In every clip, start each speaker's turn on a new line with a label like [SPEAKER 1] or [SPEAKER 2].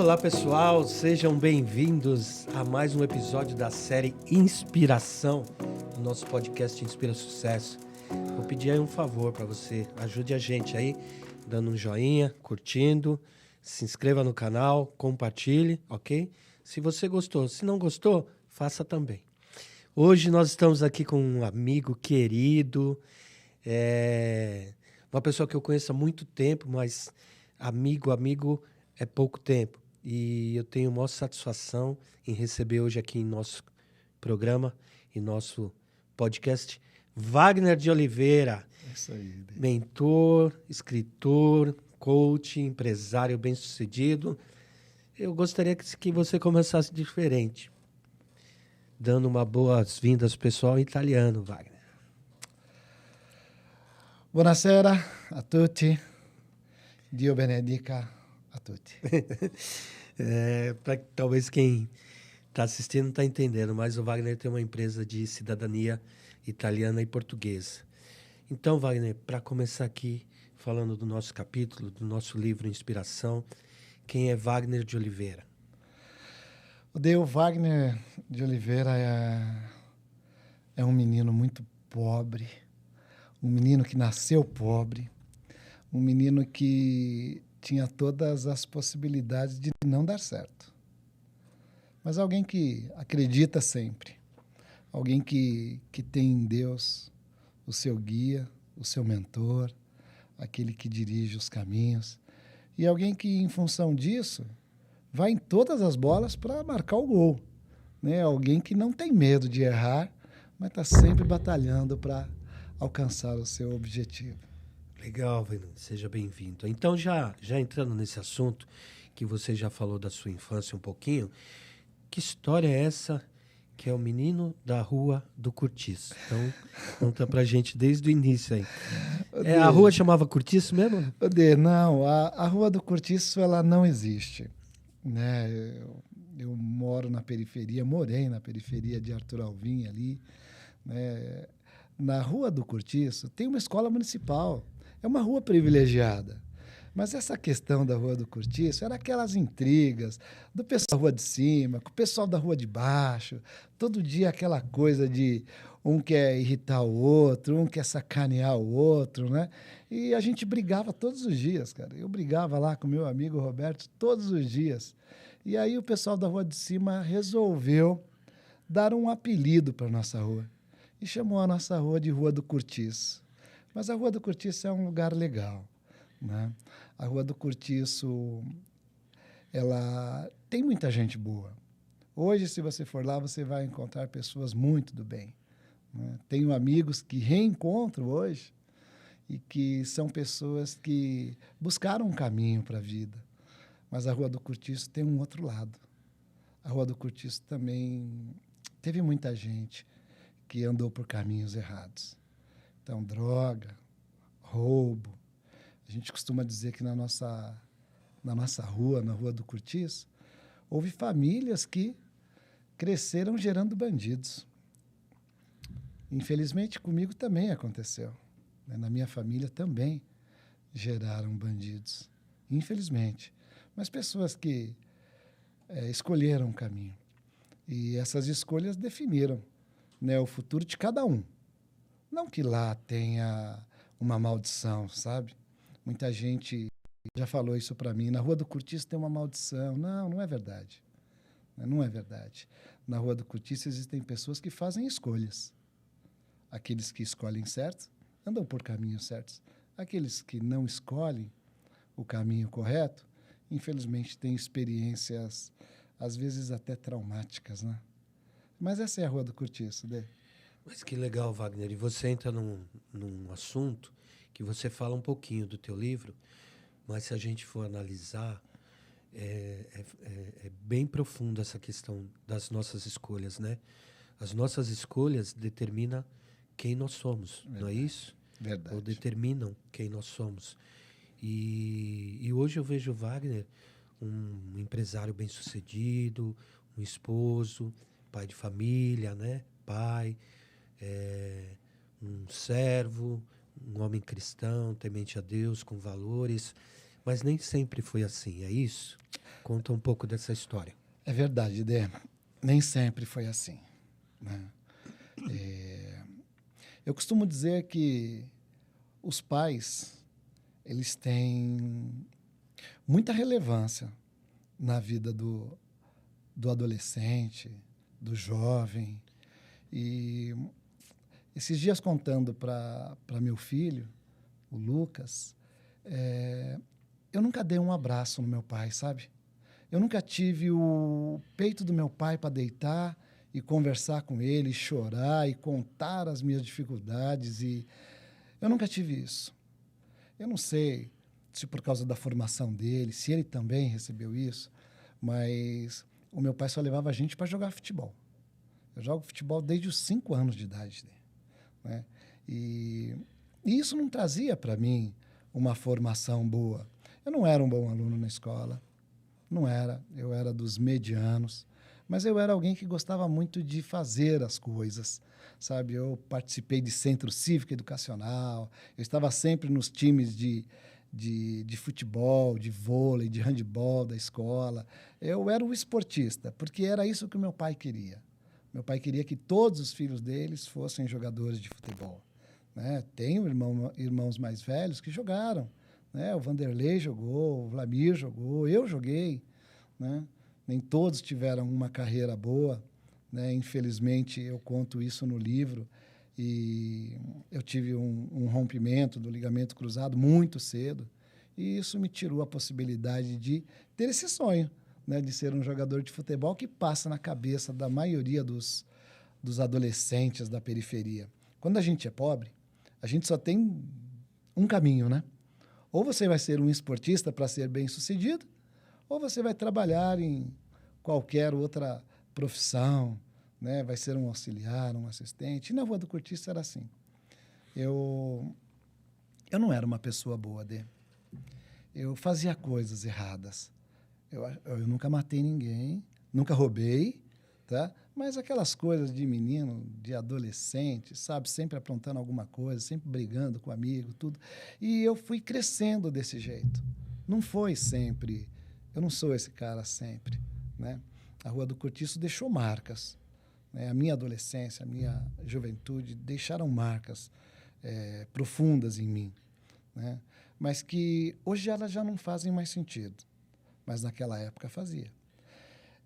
[SPEAKER 1] Olá pessoal, sejam bem-vindos a mais um episódio da série Inspiração, do nosso podcast Inspira Sucesso. Vou pedir aí um favor para você, ajude a gente aí, dando um joinha, curtindo, se inscreva no canal, compartilhe, ok? Se você gostou, se não gostou, faça também. Hoje nós estamos aqui com um amigo querido, uma pessoa que eu conheço há muito tempo, mas amigo é pouco tempo. E eu tenho maior satisfação em receber hoje aqui em nosso programa, em nosso podcast, Wagner de Oliveira.
[SPEAKER 2] Isso aí.
[SPEAKER 1] Mentor, escritor, coach, empresário bem-sucedido. Eu gostaria que você começasse diferente, dando uma boas-vindas pessoal em italiano, Wagner.
[SPEAKER 2] Buonasera a tutti. Dio benedica a tutti.
[SPEAKER 1] Talvez quem está assistindo não está entendendo, mas o Wagner tem uma empresa de cidadania italiana e portuguesa. Então, Wagner, para começar aqui, falando do nosso capítulo, do nosso livro Inspiração, quem é Wagner de Oliveira?
[SPEAKER 2] O Wagner de Oliveira é um menino muito pobre, um menino que nasceu pobre, um menino que tinha todas as possibilidades de não dar certo. Mas alguém que acredita sempre, alguém que tem em Deus o seu guia, o seu mentor, aquele que dirige os caminhos, e alguém que, em função disso, vai em todas as bolas para marcar o gol. Né? Alguém que não tem medo de errar, mas está sempre batalhando para alcançar o seu objetivo.
[SPEAKER 1] Legal, Wagner, seja bem-vindo. Então, já entrando nesse assunto, que você já falou da sua infância um pouquinho, que história é essa que é o menino da Rua do Cortiço? Então, conta pra gente desde o início aí. A rua chamava Cortiço mesmo?
[SPEAKER 2] Não, a Rua do Cortiço ela não existe. Né? Eu moro na periferia, morei na periferia de Arthur Alvim ali. Né? Na Rua do Cortiço tem uma escola municipal. É uma rua privilegiada. Mas essa questão da Rua do Cortiço era aquelas intrigas do pessoal da rua de cima, com o pessoal da rua de baixo. Todo dia aquela coisa de um quer irritar o outro, um quer sacanear o outro, né? E a gente brigava todos os dias, cara. Eu brigava lá com meu amigo Roberto todos os dias. E aí o pessoal da rua de cima resolveu dar um apelido para a nossa rua. E chamou a nossa rua de Rua do Cortiço. Mas a Rua do Cortiço é um lugar legal. Né? A Rua do Cortiço, ela tem muita gente boa. Hoje, se você for lá, você vai encontrar pessoas muito do bem. Né? Tenho amigos que reencontro hoje e que são pessoas que buscaram um caminho para a vida. Mas a Rua do Cortiço tem um outro lado. A Rua do Cortiço também teve muita gente que andou por caminhos errados. Então, droga, roubo. A gente costuma dizer que na nossa rua, na Rua do Cortiço, houve famílias que cresceram gerando bandidos. Infelizmente, comigo também aconteceu. Na minha família também geraram bandidos. Infelizmente. Mas pessoas que escolheram um caminho. E essas escolhas definiram, né, o futuro de cada um. Não que lá tenha uma maldição, sabe? Muita gente já falou isso para mim. Na Rua do Cortiço tem uma maldição. Não, não é verdade. Não é verdade. Na Rua do Cortiço existem pessoas que fazem escolhas. Aqueles que escolhem certo, andam por caminhos certos. Aqueles que não escolhem o caminho correto, infelizmente têm experiências, às vezes até traumáticas, né? Mas essa é a Rua do Cortiço, Dê.
[SPEAKER 1] Mas que legal, Wagner. E você entra num assunto que você fala um pouquinho do teu livro, mas se a gente for analisar, é bem profundo essa questão das nossas escolhas, né? As nossas escolhas determinam quem nós somos, verdade, não é isso?
[SPEAKER 2] Verdade.
[SPEAKER 1] Ou determinam quem nós somos. E hoje eu vejo o Wagner um empresário bem-sucedido, um esposo, pai de família, né? Pai, um servo, um homem cristão, temente a Deus, com valores, Mas nem sempre foi assim, é isso? Conta um pouco dessa história.
[SPEAKER 2] É verdade, Dê. Nem sempre foi assim, né? Eu costumo dizer que os pais, eles têm muita relevância na vida do adolescente, do jovem. E esses dias contando para meu filho, o Lucas, eu nunca dei um abraço no meu pai, sabe? Eu nunca tive o peito do meu pai para deitar e conversar com ele, chorar e contar as minhas dificuldades. E eu nunca tive isso. Eu não sei se por causa da formação dele, se ele também recebeu isso, mas o meu pai só levava a gente para jogar futebol. Eu jogo futebol desde os 5 anos de idade, né? E isso não trazia para mim uma formação boa. Eu não era um bom aluno na escola, não era. Eu era dos medianos, mas eu era alguém que gostava muito de fazer as coisas, sabe? Eu participei de centro cívico educacional, eu estava sempre nos times de futebol, de vôlei, de handebol da escola. Eu era o esportista, porque era isso que o meu pai queria. Meu pai queria que todos os filhos deles fossem jogadores de futebol, né? Tenho irmãos mais velhos que jogaram, né? O Vanderlei jogou, o Vlamir jogou, eu joguei, né? Nem todos tiveram uma carreira boa, né? Infelizmente, eu conto isso no livro, e eu tive um rompimento do ligamento cruzado muito cedo, e isso me tirou a possibilidade de ter esse sonho, né? De ser um jogador de futebol que passa na cabeça da maioria dos adolescentes da periferia. Quando a gente é pobre, a gente só tem um caminho, né? Ou você vai ser um esportista para ser bem-sucedido, ou você vai trabalhar em qualquer outra profissão, né? Vai ser um auxiliar, um assistente. E na Rua do Cortiço era assim. Eu não era uma pessoa boa, Dê. Eu fazia coisas erradas. Eu nunca matei ninguém, nunca roubei, tá? Mas aquelas coisas de menino, de adolescente, sabe? Sempre aprontando alguma coisa, sempre brigando com amigo, tudo. E eu fui crescendo desse jeito. Não foi sempre. Eu não sou esse cara sempre, né? A Rua do Cortiço deixou marcas, né? A minha adolescência, a minha juventude deixaram marcas profundas em mim, né? Mas que hoje elas já não fazem mais sentido. Mas naquela época fazia.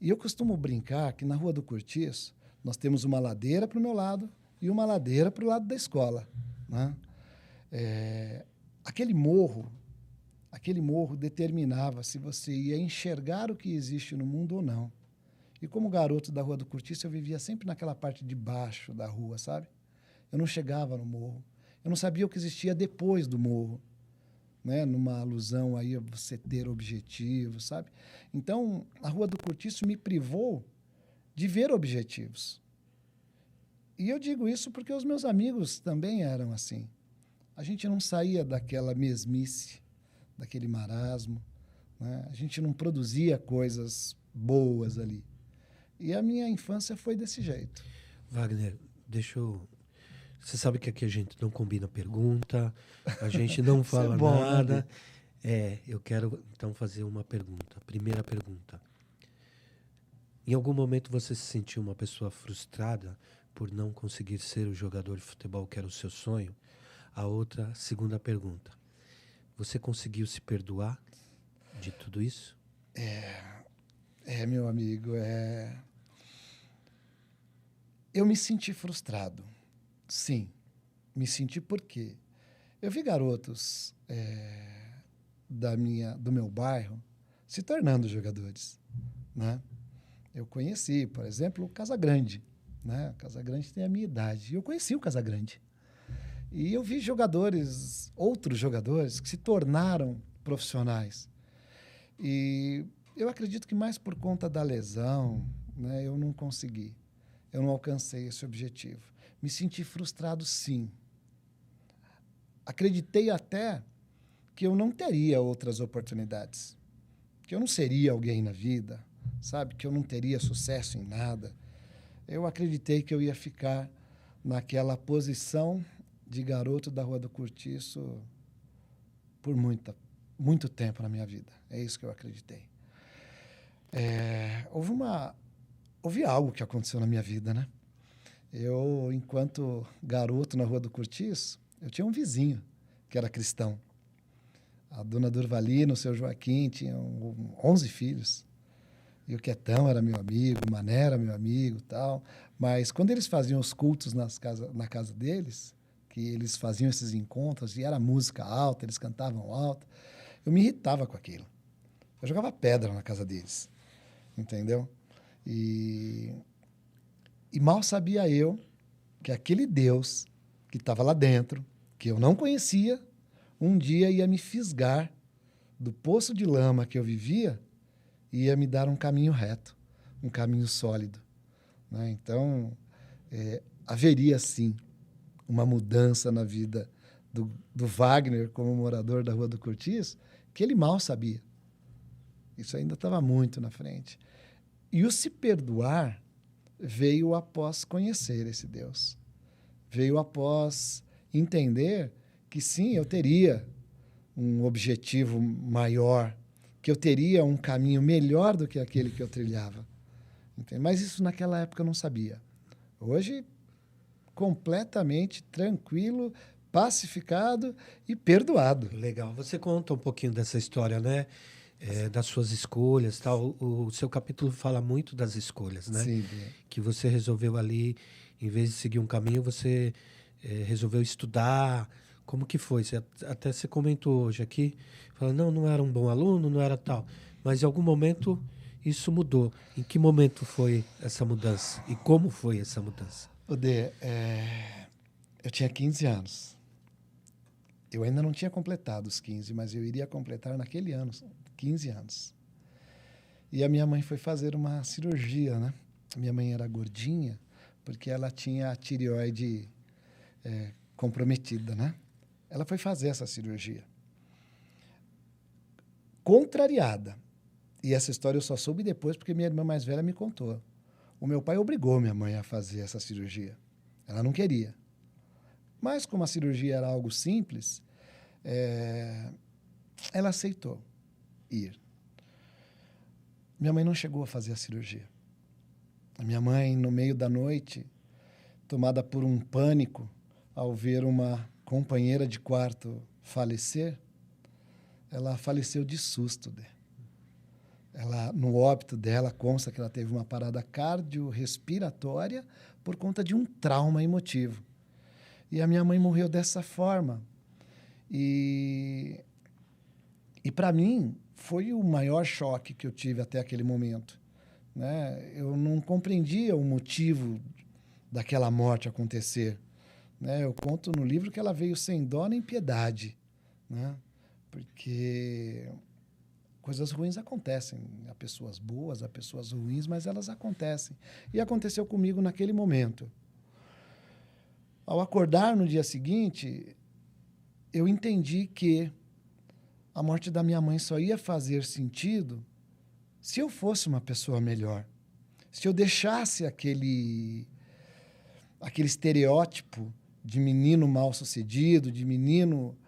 [SPEAKER 2] E eu costumo brincar que na Rua do Cortiço nós temos uma ladeira para o meu lado e uma ladeira para o lado da escola, né? Aquele morro determinava se você ia enxergar o que existe no mundo ou não. E como garoto da Rua do Cortiço, eu vivia sempre naquela parte de baixo da rua, sabe? Eu não chegava no morro. Eu não sabia o que existia depois do morro, né? Numa alusão aí a você ter objetivos, sabe? Então, a Rua do Cortiço me privou de ver objetivos. E eu digo isso porque os meus amigos também eram assim. A gente não saía daquela mesmice, daquele marasmo, né? A gente não produzia coisas boas ali. E a minha infância foi desse jeito.
[SPEAKER 1] Wagner, deixa eu... Você sabe que aqui a gente não combina pergunta, a gente não fala
[SPEAKER 2] é bom,
[SPEAKER 1] nada.
[SPEAKER 2] Né?
[SPEAKER 1] Eu quero então fazer uma pergunta. Primeira pergunta. Em algum momento você se sentiu uma pessoa frustrada por não conseguir ser o jogador de futebol que era o seu sonho? A outra, segunda pergunta. Você conseguiu se perdoar de tudo isso?
[SPEAKER 2] Meu amigo, eu me senti frustrado. Sim, me senti porque eu vi garotos do meu bairro se tornando jogadores, né? Eu conheci, por exemplo, o Casagrande, né? O Casagrande tem a minha idade. E eu conheci o Casagrande. E eu vi outros jogadores que se tornaram profissionais. E eu acredito que mais por conta da lesão, né, eu não consegui. Eu não alcancei esse objetivo. Me senti frustrado, sim. Acreditei até que eu não teria outras oportunidades, que eu não seria alguém na vida, sabe? Que eu não teria sucesso em nada. Eu acreditei que eu ia ficar naquela posição de garoto da Rua do Cortiço por muito tempo na minha vida. É isso que eu acreditei. Houve algo que aconteceu na minha vida, né? Eu, enquanto garoto na Rua do Cortiço, eu tinha um vizinho que era cristão. A dona Durvalina, o seu Joaquim, tinham 11 filhos. E o Quietão era meu amigo, o Mané era meu amigo, tal. Mas quando eles faziam os cultos na casa deles, que eles faziam esses encontros, e era música alta, eles cantavam alto, eu me irritava com aquilo. Eu jogava pedra na casa deles, entendeu? E mal sabia eu que aquele Deus que estava lá dentro, que eu não conhecia, um dia ia me fisgar do poço de lama que eu vivia e ia me dar um caminho reto, um caminho sólido, né? Então, haveria, sim, uma mudança na vida do Wagner como morador da Rua do Cortiço, que ele mal sabia. Isso ainda estava muito na frente. E o se perdoar veio após conhecer esse Deus. Veio após entender que, sim, eu teria um objetivo maior, que eu teria um caminho melhor do que aquele que eu trilhava. Entende? Mas isso naquela época eu não sabia. Hoje, completamente tranquilo, pacificado e perdoado.
[SPEAKER 1] Legal. Você conta um pouquinho dessa história, né? Das suas escolhas, tal. O seu capítulo fala muito das escolhas, né?
[SPEAKER 2] Sim.
[SPEAKER 1] Que você resolveu ali, em vez de seguir um caminho, você resolveu estudar. Como que foi? Até você comentou hoje aqui, falando, não era um bom aluno, não era tal. Mas em algum momento isso mudou. Em que momento foi essa mudança? E como foi essa mudança?
[SPEAKER 2] Odê, eu tinha 15 anos. Eu ainda não tinha completado os 15, mas eu iria completar naquele ano, 15 anos. E a minha mãe foi fazer uma cirurgia, né? A minha mãe era gordinha, porque ela tinha a tireoide comprometida, né? Ela foi fazer essa cirurgia. Contrariada. E essa história eu só soube depois porque minha irmã mais velha me contou. O meu pai obrigou minha mãe a fazer essa cirurgia. Ela não queria. Mas como a cirurgia era algo simples, ela aceitou ir. Minha mãe não chegou a fazer a cirurgia. A minha mãe, no meio da noite, tomada por um pânico ao ver uma companheira de quarto falecer, ela faleceu de susto. No óbito dela, consta que ela teve uma parada cardiorrespiratória por conta de um trauma emotivo. E a minha mãe morreu dessa forma. E para mim, foi o maior choque que eu tive até aquele momento, né? Eu não compreendia o motivo daquela morte acontecer, né? Eu conto no livro que ela veio sem dó nem piedade, né? Porque coisas ruins acontecem. Há pessoas boas, há pessoas ruins, mas elas acontecem. E aconteceu comigo naquele momento. Ao acordar no dia seguinte, eu entendi que a morte da minha mãe só ia fazer sentido se eu fosse uma pessoa melhor. Se eu deixasse aquele estereótipo de menino mal-sucedido, de menino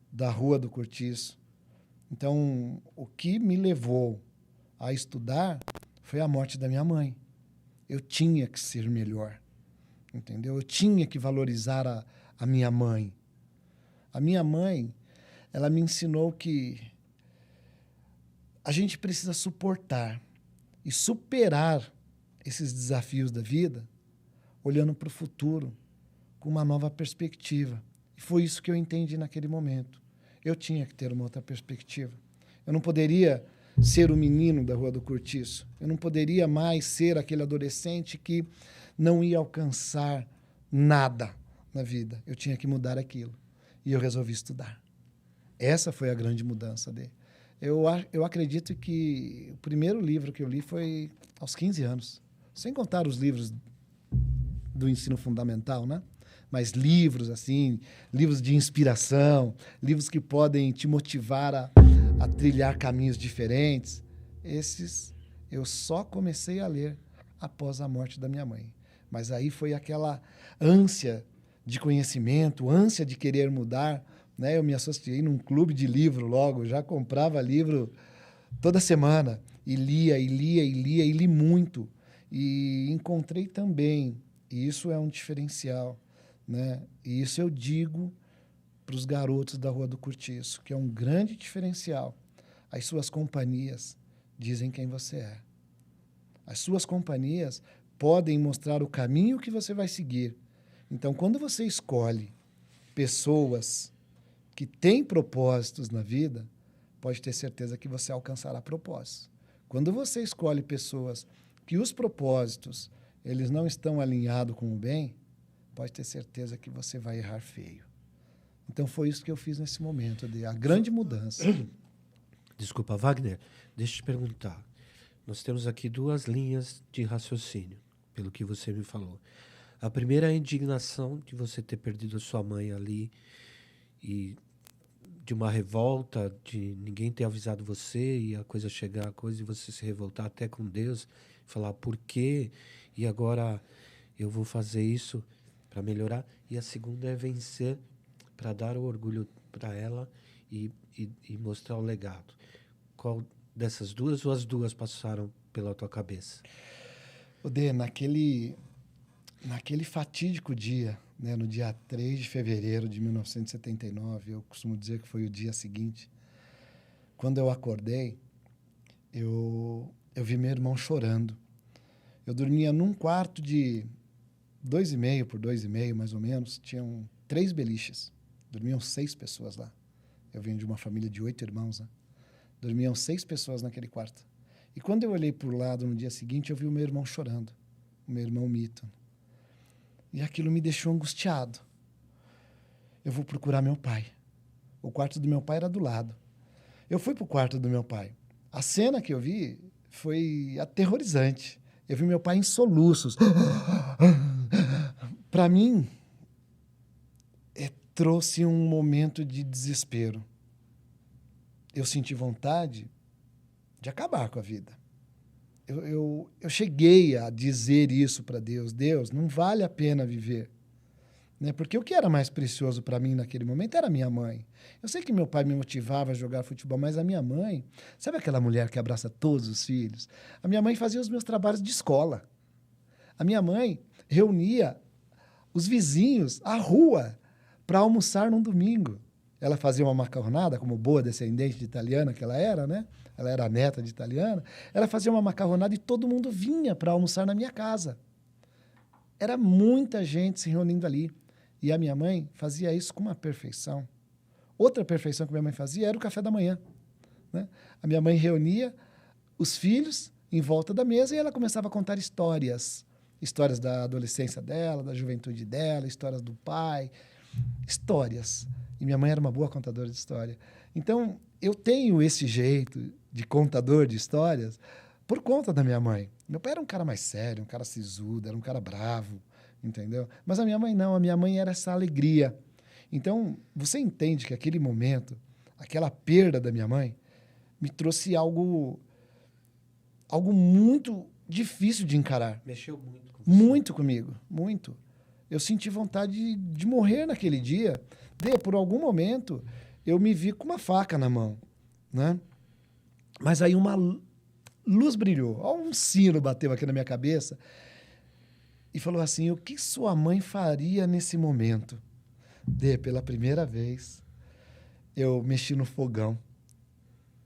[SPEAKER 2] da Rua do Cortiço. Então, o que me levou a estudar foi a morte da minha mãe. Eu tinha que ser melhor, entendeu? Eu tinha que valorizar a minha mãe. A minha mãe, ela me ensinou que a gente precisa suportar e superar esses desafios da vida olhando para o futuro com uma nova perspectiva. E foi isso que eu entendi naquele momento. Eu tinha que ter uma outra perspectiva. Eu não poderia ser o menino da Rua do Cortiço. Eu não poderia mais ser aquele adolescente que não ia alcançar nada na vida. Eu tinha que mudar aquilo. E eu resolvi estudar. Essa foi a grande mudança dele. Eu acredito que o primeiro livro que eu li foi aos 15 anos. Sem contar os livros do ensino fundamental, né? Mas livros, assim, livros de inspiração, livros que podem te motivar a trilhar caminhos diferentes. Esses eu só comecei a ler após a morte da minha mãe. Mas aí foi aquela ânsia de conhecimento, ânsia de querer mudar, né? Eu me associei num clube de livro logo, já comprava livro toda semana e lia, e lia, e lia, e li muito. E encontrei também, e isso é um diferencial, né? E isso eu digo para os garotos da Rua do Cortiço, que é um grande diferencial. As suas companhias dizem quem você é. As suas companhias podem mostrar o caminho que você vai seguir. Então, quando você escolhe pessoas que têm propósitos na vida, pode ter certeza que você alcançará propósitos. Quando você escolhe pessoas que os propósitos eles não estão alinhados com o bem, pode ter certeza que você vai errar feio. Então, foi isso que eu fiz nesse momento, a grande mudança.
[SPEAKER 1] Desculpa, Wagner, deixa eu te perguntar. Nós temos aqui 2 linhas de raciocínio, pelo que você me falou. A primeira é a indignação de você ter perdido a sua mãe ali e de uma revolta, de ninguém ter avisado você e a coisa chegar a coisa e você se revoltar até com Deus, falar por quê e agora eu vou fazer isso para melhorar. E a segunda é vencer para dar o orgulho para ela e mostrar o legado. Qual dessas duas ou as duas passaram pela tua cabeça?
[SPEAKER 2] Dê, naquele fatídico dia, né, no dia 3 de fevereiro de 1979, eu costumo dizer que foi o dia seguinte, quando eu acordei, eu vi meu irmão chorando. Eu dormia num quarto de 2,5 por 2,5, mais ou menos, tinham 3 beliches, dormiam 6 pessoas lá. Eu venho de uma família de 8 irmãos, né? Dormiam 6 pessoas naquele quarto. E quando eu olhei para o lado no dia seguinte, eu vi o meu irmão chorando, o meu irmão Mito. E aquilo me deixou angustiado. Eu vou procurar meu pai. O quarto do meu pai era do lado. Eu fui para o quarto do meu pai. A cena que eu vi foi aterrorizante. Eu vi meu pai em soluços. Para mim, trouxe um momento de desespero. Eu senti vontade de acabar com a vida. Eu cheguei a dizer isso para Deus. Deus, não vale a pena viver. Né? Porque o que era mais precioso para mim naquele momento era a minha mãe. Eu sei que meu pai me motivava a jogar futebol, mas a minha mãe... Sabe aquela mulher que abraça todos os filhos? A minha mãe fazia os meus trabalhos de escola. A minha mãe reunia os vizinhos à rua para almoçar num domingo. Ela fazia uma macarronada, como boa descendente de italiana que ela era, né? Ela era neta de italiana. Ela fazia uma macarronada e todo mundo vinha para almoçar na minha casa. Era muita gente se reunindo ali. E a minha mãe fazia isso com uma perfeição. Outra perfeição que minha mãe fazia era o café da manhã. Né? A minha mãe reunia os filhos em volta da mesa e ela começava a contar histórias. Histórias da adolescência dela, da juventude dela, histórias do pai. Histórias. E minha mãe era uma boa contadora de história. Então, eu tenho esse jeito de contador de histórias por conta da minha mãe. Meu pai era um cara mais sério, um cara sisudo, era um cara bravo, entendeu? Mas a minha mãe não, a minha mãe era essa alegria. Então, você entende que aquele momento, aquela perda da minha mãe, me trouxe algo muito difícil de encarar.
[SPEAKER 1] Mexeu muito com você.
[SPEAKER 2] Muito comigo, muito. Eu senti vontade de morrer naquele dia. Por algum momento, eu me vi com uma faca na mão, né? Mas aí uma luz brilhou. Um sino bateu aqui na minha cabeça e falou assim, o que sua mãe faria nesse momento? Pela primeira vez, eu mexi no fogão.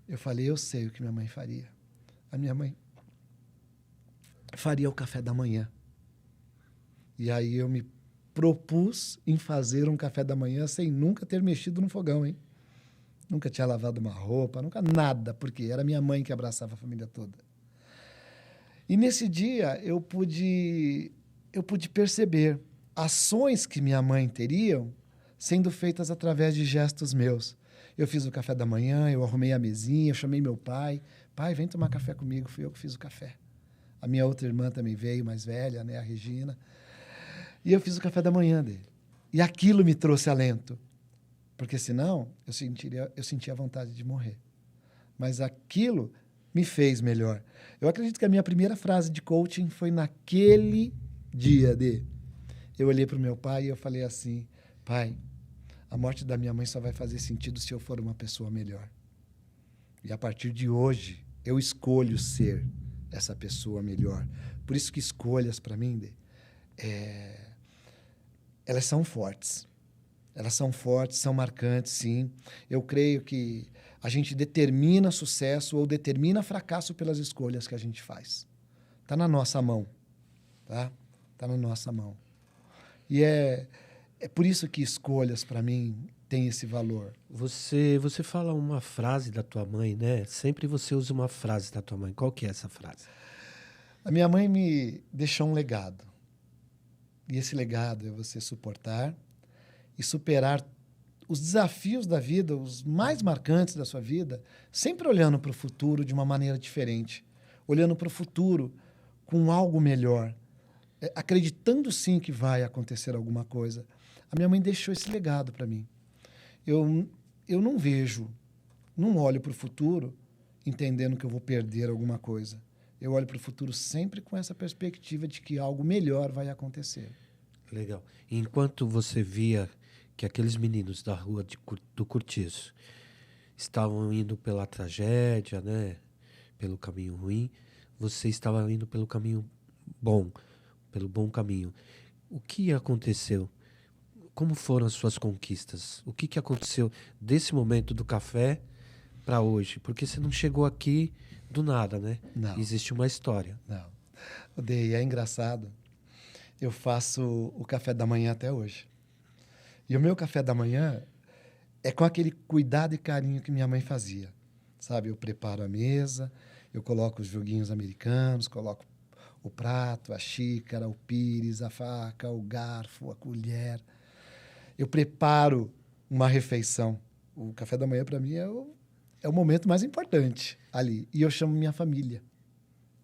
[SPEAKER 2] Eu falei, eu sei o que minha mãe faria. A minha mãe faria o café da manhã. E aí eu me propus em fazer um café da manhã sem nunca ter mexido no fogão, hein? Nunca tinha lavado uma roupa, nunca nada, porque era minha mãe que abraçava a família toda. E nesse dia eu pude perceber ações que minha mãe teriam sendo feitas através de gestos meus. Eu fiz o café da manhã, eu arrumei a mesinha, eu chamei meu pai. Pai, vem tomar café comigo, fui eu que fiz o café. A minha outra irmã também veio, mais velha, né, a Regina. E eu fiz o café da manhã dele. E aquilo me trouxe alento. Porque senão eu sentia vontade de morrer. Mas aquilo me fez melhor. Eu acredito que a minha primeira frase de coaching foi naquele dia. Eu olhei para o meu pai e eu falei assim, pai, a morte da minha mãe só vai fazer sentido se eu for uma pessoa melhor. E a partir de hoje, eu escolho ser essa pessoa melhor. Por isso que escolhas, para mim, elas são fortes. Elas são fortes, são marcantes, sim. Eu creio que a gente determina sucesso ou determina fracasso pelas escolhas que a gente faz. Está na nossa mão. Tá? Tá na nossa mão. E é por isso que escolhas, para mim, têm esse valor.
[SPEAKER 1] Você fala uma frase da tua mãe, né? Sempre você usa uma frase da tua mãe. Qual que é essa frase?
[SPEAKER 2] A minha mãe me deixou um legado. E esse legado é você suportar e superar os desafios da vida, os mais marcantes da sua vida, sempre olhando para o futuro de uma maneira diferente. Olhando para o futuro com algo melhor. Acreditando sim que vai acontecer alguma coisa. A minha mãe deixou esse legado para mim. Eu não olho para o futuro entendendo que eu vou perder alguma coisa. Eu olho para o futuro sempre com essa perspectiva de que algo melhor vai acontecer.
[SPEAKER 1] Legal. Enquanto você via que aqueles meninos da rua do Cortiço estavam indo pela tragédia, né? Pelo caminho ruim, você estava indo pelo caminho bom, pelo bom caminho. O que aconteceu? Como foram as suas conquistas? O que aconteceu desse momento do café para hoje? Porque você não chegou aqui do nada, né?
[SPEAKER 2] Não.
[SPEAKER 1] Existe uma história.
[SPEAKER 2] Não. Odeio, é engraçado. Eu faço o café da manhã até hoje. E o meu café da manhã é com aquele cuidado e carinho que minha mãe fazia. Sabe, eu preparo a mesa, eu coloco os joguinhos americanos, coloco o prato, a xícara, o pires, a faca, o garfo, a colher. Eu preparo uma refeição. O café da manhã, para mim, é o momento mais importante ali. E eu chamo minha família.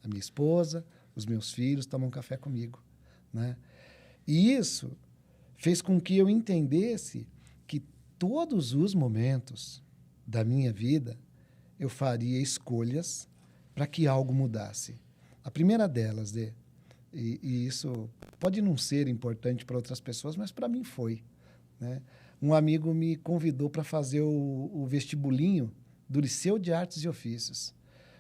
[SPEAKER 2] A minha esposa, os meus filhos tomam café comigo, né? E isso fez com que eu entendesse que todos os momentos da minha vida eu faria escolhas para que algo mudasse. A primeira delas, e isso pode não ser importante para outras pessoas, mas para mim foi, né? Um amigo me convidou para fazer o vestibulinho do Liceu de Artes e Ofícios.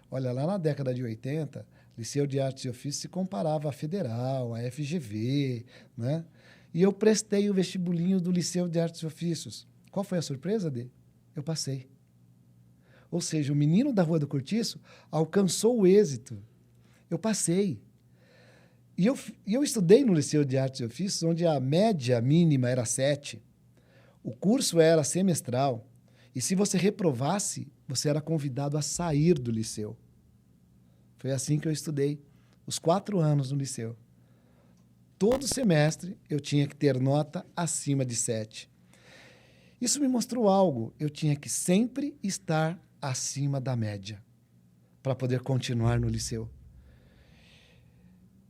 [SPEAKER 2] Olha, lá na década de 80, Liceu de Artes e Ofícios se comparava à Federal, à FGV, né? E eu prestei o vestibulinho do Liceu de Artes e Ofícios. Qual foi a surpresa dele? Eu passei. Ou seja, o menino da Rua do Cortiço alcançou o êxito. Eu passei. E eu estudei no Liceu de Artes e Ofícios, onde a média mínima era 7. O curso era semestral. E se você reprovasse, você era convidado a sair do liceu. Foi assim que eu estudei os 4 anos no liceu. Todo semestre eu tinha que ter nota acima de 7. Isso me mostrou algo. Eu tinha que sempre estar acima da média para poder continuar no liceu.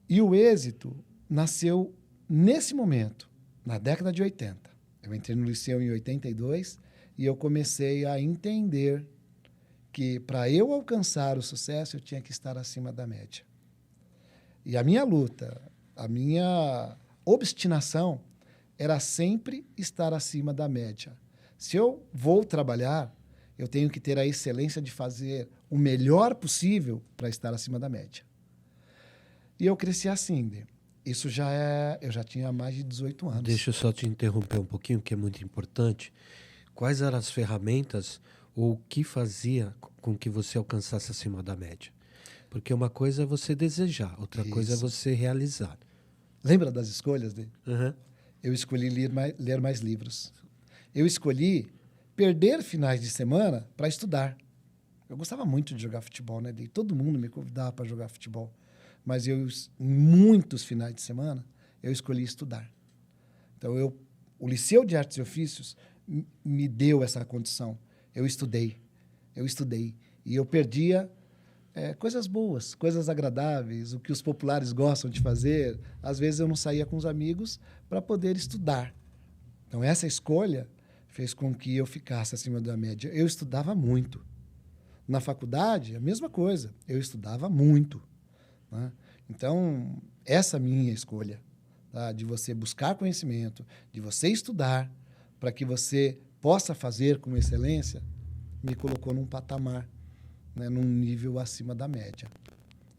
[SPEAKER 2] E o êxito nasceu nesse momento, na década de 80. Eu entrei no liceu em 82 e eu comecei a entender que para eu alcançar o sucesso eu tinha que estar acima da média. E a minha luta, a minha obstinação era sempre estar acima da média. Se eu vou trabalhar, eu tenho que ter a excelência de fazer o melhor possível para estar acima da média. E eu cresci assim, isso eu já tinha mais de 18 anos.
[SPEAKER 1] Deixa eu só te interromper um pouquinho, que é muito importante. Quais eram as ferramentas ou o que fazia com que você alcançasse acima da média? Porque uma coisa é você desejar, outra coisa é você realizar.
[SPEAKER 2] Lembra das escolhas dele?
[SPEAKER 1] Uhum.
[SPEAKER 2] Eu escolhi ler mais livros. Eu escolhi perder finais de semana para estudar. Eu gostava muito de jogar futebol, né? Todo mundo me convidava para jogar futebol. Mas muitos finais de semana, eu escolhi estudar. Então, o Liceu de Artes e Ofícios me deu essa condição. Eu estudei. E eu perdia coisas boas, coisas agradáveis, o que os populares gostam de fazer. Às vezes eu não saía com os amigos para poder estudar. Então, essa escolha fez com que eu ficasse acima da média. Eu estudava muito. Na faculdade, a mesma coisa. Eu estudava muito, né? Então, essa minha escolha, tá? De você buscar conhecimento, de você estudar, para que você possa fazer com excelência, me colocou num patamar, né, num nível acima da média.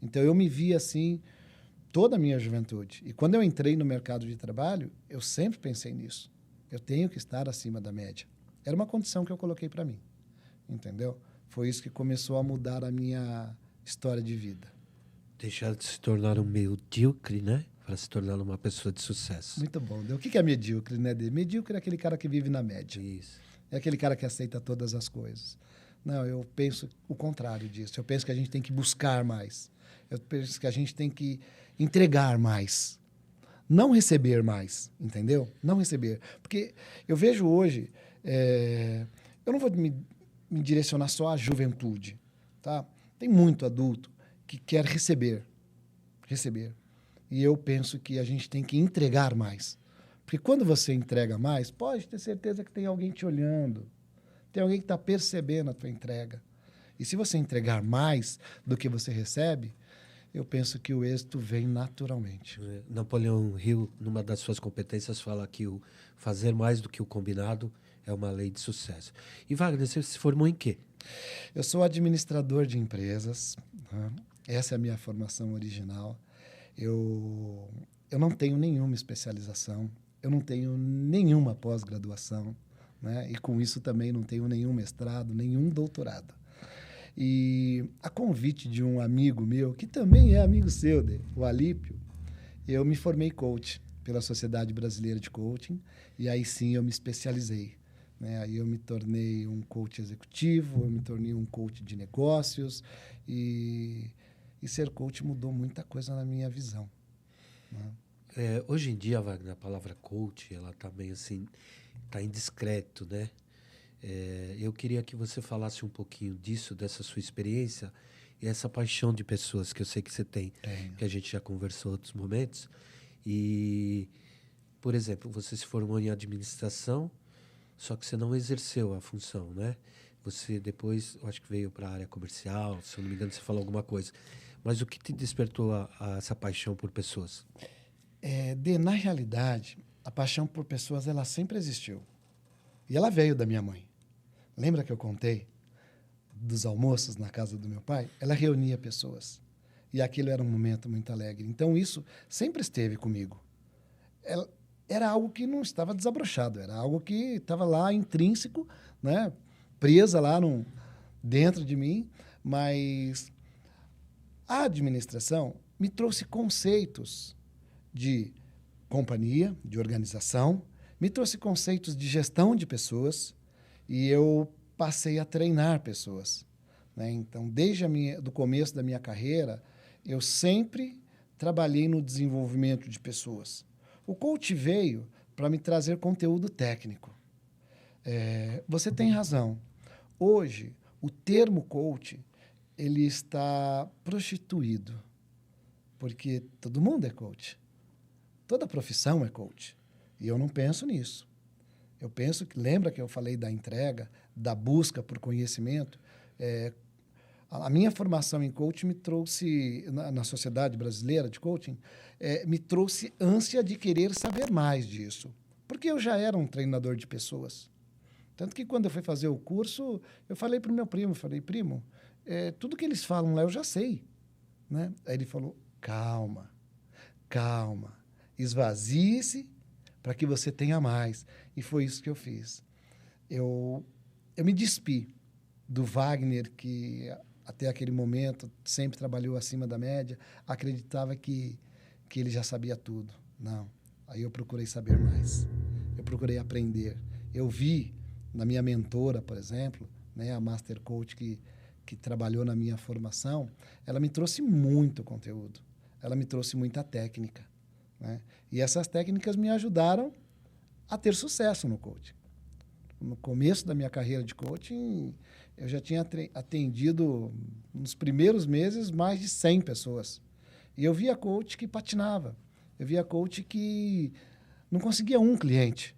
[SPEAKER 2] Então, eu me vi assim toda a minha juventude. E quando eu entrei no mercado de trabalho, eu sempre pensei nisso. Eu tenho que estar acima da média. Era uma condição que eu coloquei para mim, entendeu? Foi isso que começou a mudar a minha história de vida.
[SPEAKER 1] Deixar de se tornar um medíocre, né? Para se tornar uma pessoa de sucesso.
[SPEAKER 2] Muito bom. O que é medíocre, né? Medíocre é aquele cara que vive na média.
[SPEAKER 1] Isso.
[SPEAKER 2] É aquele cara que aceita todas as coisas. Não, eu penso o contrário disso. Eu penso que a gente tem que buscar mais. Eu penso que a gente tem que entregar mais. Não receber mais, entendeu? Não receber. Porque eu vejo hoje... eu não vou me direcionar só à juventude, tá? Tem muito adulto que quer receber. Receber. E eu penso que a gente tem que entregar mais. Porque quando você entrega mais, pode ter certeza que tem alguém te olhando. Tem alguém que está percebendo a tua entrega. E se você entregar mais do que você recebe, eu penso que o êxito vem naturalmente.
[SPEAKER 1] Napoleão Hill, numa das suas competências, fala que o fazer mais do que o combinado é uma lei de sucesso. E Wagner, você se formou em quê?
[SPEAKER 2] Eu sou administrador de empresas. Né? Essa é a minha formação original. Eu não tenho nenhuma especialização. Eu não tenho nenhuma pós-graduação. Né? E com isso também não tenho nenhum mestrado, nenhum doutorado. E a convite de um amigo meu, que também é amigo seu, o Alípio, eu me formei coach pela Sociedade Brasileira de Coaching, e aí sim eu me especializei. Né? Aí eu me tornei um coach executivo, eu me tornei um coach de negócios, e ser coach mudou muita coisa na minha visão. Né?
[SPEAKER 1] Hoje em dia, Wagner, a palavra coach, ela tá meio assim, tá indiscreto, né? Eu queria que você falasse um pouquinho disso, dessa sua experiência e essa paixão de pessoas que eu sei que você tem, que a gente já conversou em outros momentos. E, por exemplo, você se formou em administração, só que você não exerceu a função, né? Você depois, eu acho que veio para a área comercial, se eu não me engano, você falou alguma coisa. Mas o que te despertou a essa paixão por pessoas?
[SPEAKER 2] Na realidade, a paixão por pessoas, ela sempre existiu. E ela veio da minha mãe. Lembra que eu contei dos almoços na casa do meu pai? Ela reunia pessoas. E aquilo era um momento muito alegre. Então, isso sempre esteve comigo. Era algo que não estava desabrochado, era algo que estava lá intrínseco, né? Presa lá dentro de mim. Mas a administração me trouxe conceitos de companhia, de organização, me trouxe conceitos de gestão de pessoas e eu passei a treinar pessoas. Né? Então, desde do começo da minha carreira, eu sempre trabalhei no desenvolvimento de pessoas. O coach veio para me trazer conteúdo técnico. Você tem razão. Hoje, o termo coach ele está prostituído, porque todo mundo é coach. Toda profissão é coach. E eu não penso nisso. Eu penso que, lembra que eu falei da entrega, da busca por conhecimento? A minha formação em coaching me trouxe, na Sociedade Brasileira de Coaching, me trouxe ânsia de querer saber mais disso. Porque eu já era um treinador de pessoas. Tanto que quando eu fui fazer o curso, eu falei para o meu primo, primo, tudo que eles falam lá eu já sei. Né? Aí ele falou, calma, esvazie-se para que você tenha mais. E foi isso que eu fiz. Eu me despi do Wagner, que até aquele momento sempre trabalhou acima da média, acreditava que ele já sabia tudo. Não. Aí eu procurei saber mais. Eu procurei aprender. Eu vi na minha mentora, por exemplo, né, a Master Coach que trabalhou na minha formação, ela me trouxe muito conteúdo. Ela me trouxe muita técnica. Né? E essas técnicas me ajudaram a ter sucesso no coaching. No começo da minha carreira de coaching, eu já tinha atendido, nos primeiros meses, mais de 100 pessoas. E eu via coach que patinava. Eu via coach que não conseguia um cliente.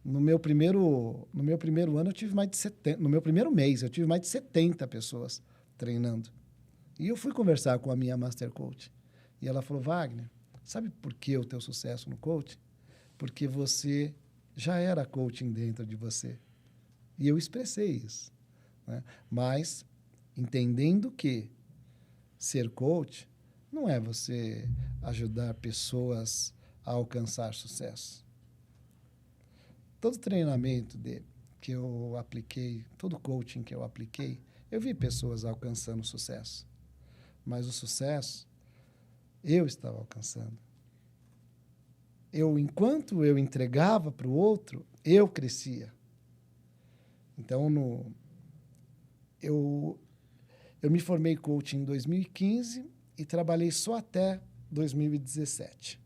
[SPEAKER 2] No meu primeiro ano, eu tive mais de 70. No meu primeiro mês, eu tive mais de 70 pessoas treinando. E eu fui conversar com a minha Master Coach. E ela falou, Wagner, sabe por que o teu sucesso no coaching? Porque você já era coaching dentro de você. E eu expressei isso, né? Mas entendendo que ser coach não é você ajudar pessoas a alcançar sucesso. Todo treinamento que eu apliquei, todo coaching que eu apliquei, eu vi pessoas alcançando sucesso. Mas o sucesso eu estava alcançando. Enquanto eu entregava para o outro, eu crescia. Então, eu me formei coach em 2015 e trabalhei só até 2017.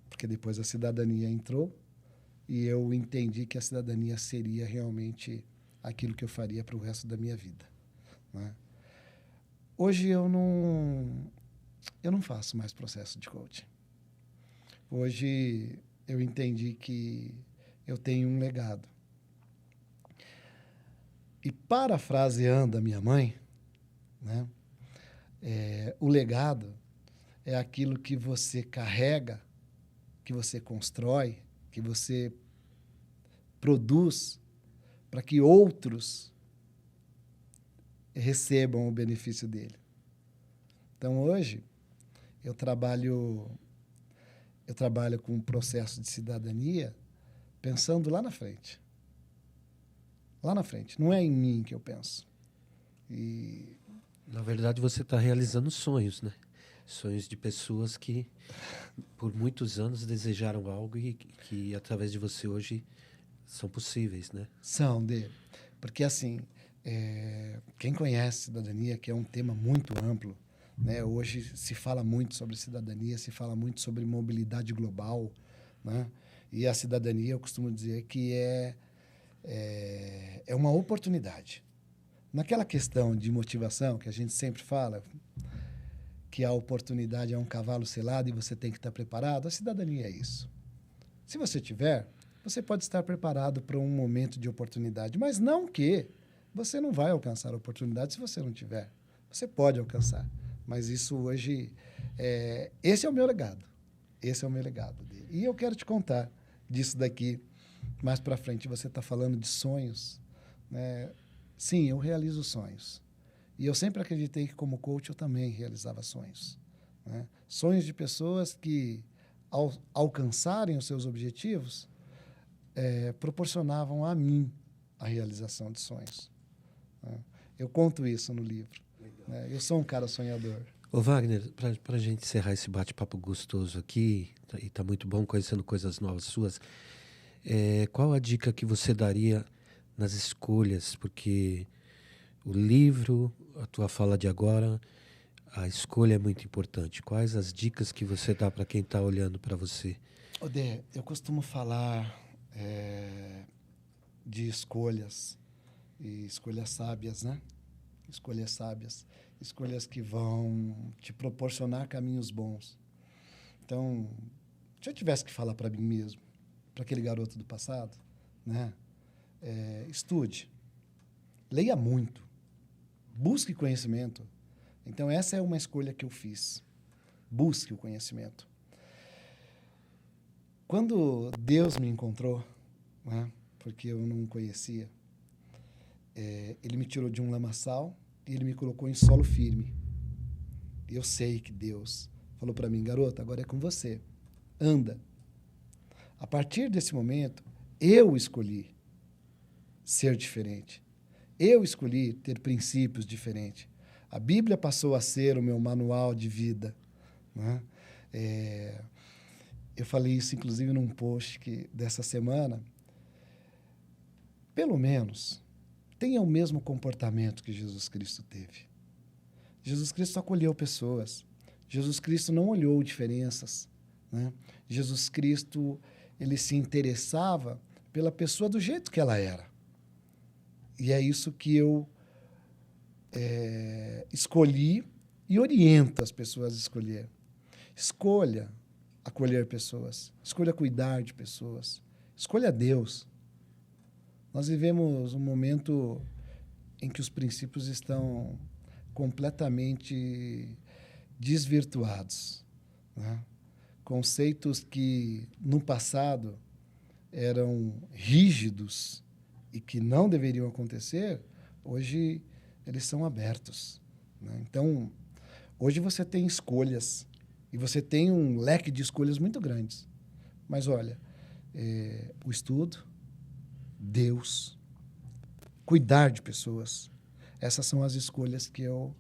[SPEAKER 2] Porque depois a cidadania entrou e eu entendi que a cidadania seria realmente aquilo que eu faria para o resto da minha vida, né? Hoje eu não faço mais processo de coaching. Hoje eu entendi que eu tenho um legado. E parafraseando a minha mãe, né, o legado é aquilo que você carrega, que você constrói, que você produz para que outros recebam o benefício dele. Então, hoje, eu trabalho com um processo de cidadania pensando lá na frente. Lá na frente. Não é em mim que eu penso. E,
[SPEAKER 1] na verdade, você está realizando sonhos, né? Sonhos de pessoas que, por muitos anos, desejaram algo e que, através de você, hoje, são possíveis, né?
[SPEAKER 2] São dele. Porque, assim, quem conhece cidadania, que é um tema muito amplo, né? Hoje se fala muito sobre cidadania, se fala muito sobre mobilidade global, né? E a cidadania, eu costumo dizer que é uma oportunidade. Naquela questão de motivação que a gente sempre fala, que a oportunidade é um cavalo selado e você tem que estar preparado, a cidadania é isso. Se você tiver, você pode estar preparado para um momento de oportunidade, mas não que você não vai alcançar a oportunidade se você não tiver. Você pode alcançar, mas isso hoje, esse é o meu legado. Esse é o meu legado dele. E eu quero te contar disso daqui mais para frente. Você está falando de sonhos, né? Sim, eu realizo sonhos. E eu sempre acreditei que, como coach, eu também realizava sonhos, né? Sonhos de pessoas que, ao alcançarem os seus objetivos, proporcionavam a mim a realização de sonhos, né? Eu conto isso no livro, né? Eu sou um cara sonhador.
[SPEAKER 1] Ô Wagner, para a gente encerrar esse bate-papo gostoso aqui, e tá muito bom conhecendo coisas novas suas, qual a dica que você daria nas escolhas? Porque o livro, a tua fala de agora, a escolha é muito importante. Quais as dicas que você dá para quem está olhando para você?
[SPEAKER 2] Odê, eu costumo falar de escolhas, e escolhas sábias, né? Escolhas sábias. Escolhas que vão te proporcionar caminhos bons. Então, se eu tivesse que falar para mim mesmo, para aquele garoto do passado, né? Estude. Leia muito. Busque conhecimento. Então, essa é uma escolha que eu fiz. Busque o conhecimento. Quando Deus me encontrou, né, porque eu não conhecia, Ele me tirou de um lamaçal e Ele me colocou em solo firme. Eu sei que Deus falou para mim, garota, agora é com você. Anda. A partir desse momento, eu escolhi ser diferente. Eu escolhi ter princípios diferentes. A Bíblia passou a ser o meu manual de vida, né? Eu falei isso, inclusive, num post dessa semana. Pelo menos, tenha o mesmo comportamento que Jesus Cristo teve. Jesus Cristo acolheu pessoas. Jesus Cristo não olhou diferenças, né? Jesus Cristo, ele se interessava pela pessoa do jeito que ela era. E é isso que eu escolhi e oriento as pessoas a escolher. Escolha acolher pessoas. Escolha cuidar de pessoas. Escolha Deus. Nós vivemos um momento em que os princípios estão completamente desvirtuados, né? Conceitos que, no passado, eram rígidos e que não deveriam acontecer, hoje eles são abertos, né? Então, hoje você tem escolhas e você tem um leque de escolhas muito grandes. Mas, olha, o estudo, Deus, cuidar de pessoas, essas são as escolhas que eu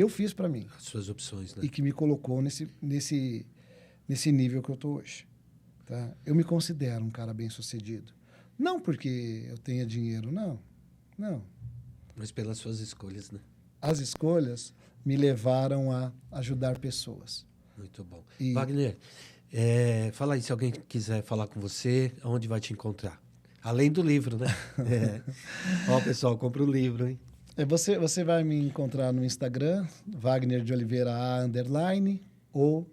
[SPEAKER 2] fiz para mim.
[SPEAKER 1] As suas opções, né?
[SPEAKER 2] E que me colocou nesse nível que eu estou hoje. Tá? Eu me considero um cara bem-sucedido. Não porque eu tenha dinheiro, não.
[SPEAKER 1] Mas pelas suas escolhas, né?
[SPEAKER 2] As escolhas me levaram a ajudar pessoas.
[SPEAKER 1] Muito bom.
[SPEAKER 2] E-
[SPEAKER 1] Wagner, fala aí, se alguém quiser falar com você, onde vai te encontrar? Além do livro, né? Ó, pessoal, compra o livro, hein?
[SPEAKER 2] Você vai me encontrar no Instagram, Wagner de Oliveira A _ ou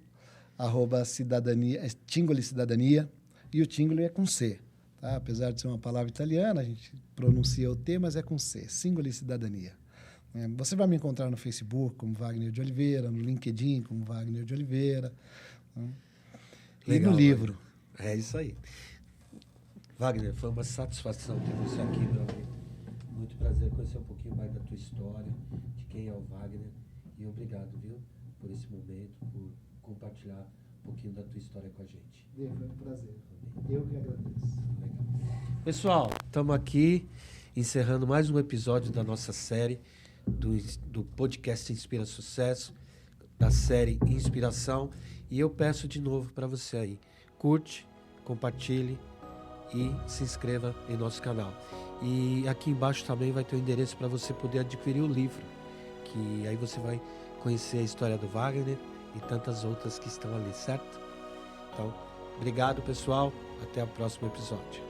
[SPEAKER 2] @cidadania, Tingoli Cidadania, e o Tingoli é com C, tá? Apesar de ser uma palavra italiana, a gente pronuncia o T, mas é com C, Singoli Cidadania. Você vai me encontrar no Facebook como Wagner de Oliveira, no LinkedIn como Wagner de Oliveira, né?
[SPEAKER 1] Legal,
[SPEAKER 2] e no livro.
[SPEAKER 1] Wagner. É isso aí. Wagner, foi uma satisfação ter você aqui, meu amigo. Muito prazer conhecer um pouquinho mais da tua história, de quem é o Wagner. E obrigado, viu, por esse momento, por compartilhar um pouquinho da tua história com a gente.
[SPEAKER 2] Foi um prazer. Eu que agradeço.
[SPEAKER 1] Legal. Pessoal, estamos aqui encerrando mais um episódio da nossa série do podcast Inspira Sucesso, da série Inspiração. E eu peço de novo para você aí, curte, compartilhe e se inscreva em nosso canal. E aqui embaixo também vai ter o endereço para você poder adquirir o livro, que aí você vai conhecer a história do Wagner e tantas outras que estão ali, certo? Então, obrigado, pessoal. Até o próximo episódio.